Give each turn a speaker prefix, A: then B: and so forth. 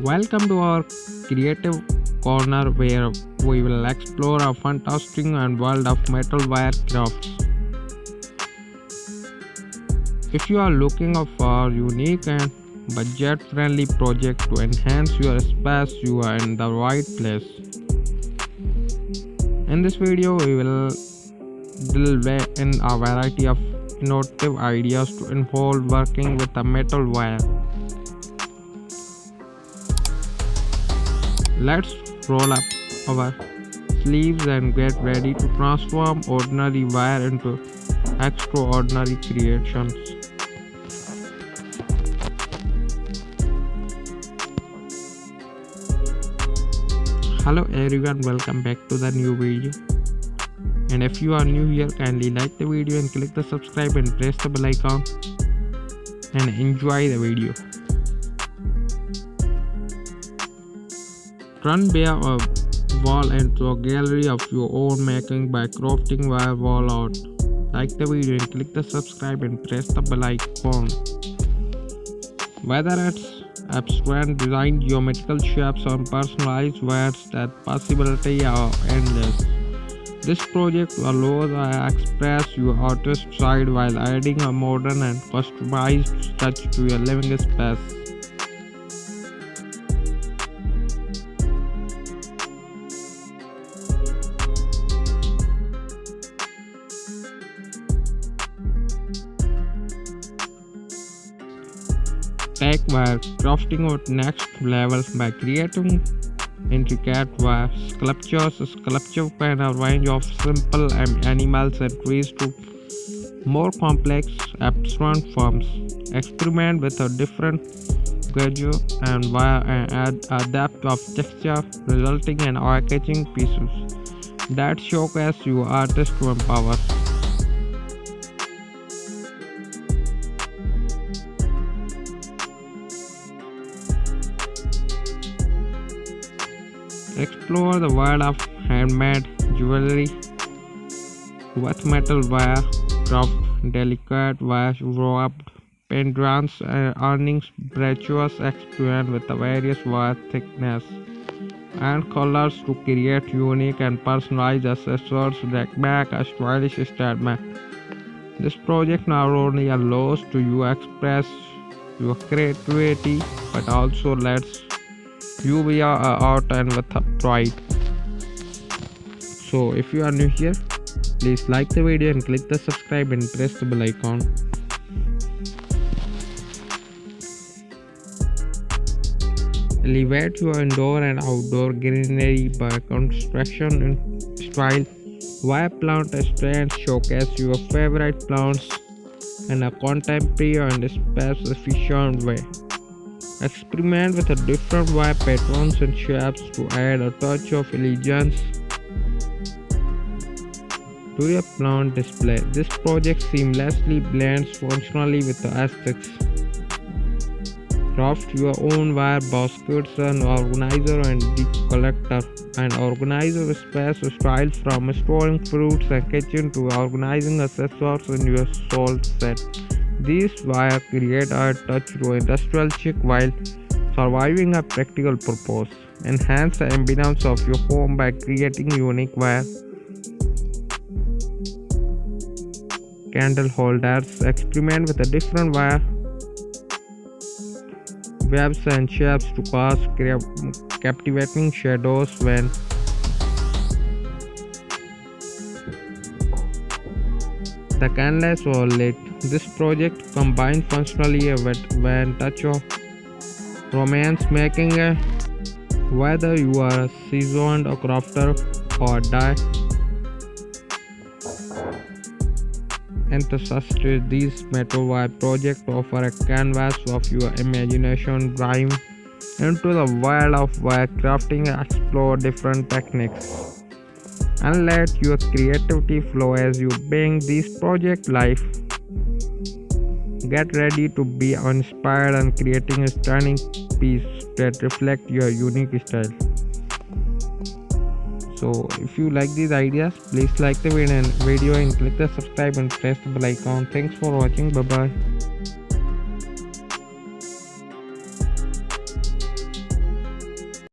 A: Welcome to our creative corner where we will explore a fantastic and world of metal wire crafts. If you are looking for a unique and budget-friendly project to enhance your space, you are in the right place. In this video, we will delve in a variety of innovative ideas to involve working with a metal wire. Let's roll up our sleeves and get ready to transform ordinary wire into extraordinary creations. Hello everyone, welcome back to the new video. And if you are new here, kindly like the video and click the subscribe and press the bell icon and enjoy the video. Turn bare a wall into a gallery of your own making by crafting wire wall art. Like the video and click the subscribe and press the bell icon. Whether it's abstract design, geometrical shapes or personalized wires, that possibilities are endless. This project allows you to express your artist side while adding a modern and customized touch to your living space. Take wire crafting to next level by creating intricate wire sculptures. Sculpture can have a range of simple animals and trees to more complex abstract forms. Experiment with a different gauge and wire and add a depth of texture, resulting in eye-catching pieces that showcase your artist's power. Explore the world of handmade jewelry with metal wire craft, delicate wire wrapped pendants, earning precious experience with the various wire thickness and colors to create unique and personalized accessories that make a stylish statement. This project not only allows you express your creativity but also lets you be art and with pride. So if you are new here, please like the video and click the subscribe and press the bell icon. Elevate your indoor and outdoor greenery by construction in style. Wire plant stands showcase your favorite plants in a contemporary and space efficient way. Experiment with a different wire patterns and shapes to add a touch of elegance to your plant display. This project seamlessly blends functionally with the aesthetics. Craft your own wire baskets, an organizer and decollector. And organize your space style from storing fruits and kitchen to organizing accessories in your salt set. These wires create a touch to industrial chic while surviving a practical purpose. Enhance the ambience of your home by creating unique wire candle holders. Experiment with a different wire webs and shapes to cast captivating shadows when the candles are lit. This project combines functionally with touch of romance, making whether you are a seasoned crafter or die enthusiast. These metal wire projects offer a canvas of your imagination. Dive into the world of wire crafting, explore different techniques, and let your creativity flow as you bring this project life. Get ready to be inspired and creating a stunning piece that reflect your unique style. So if you like these ideas, please like the video and click the subscribe and press the bell icon. Thanks for watching. Bye bye.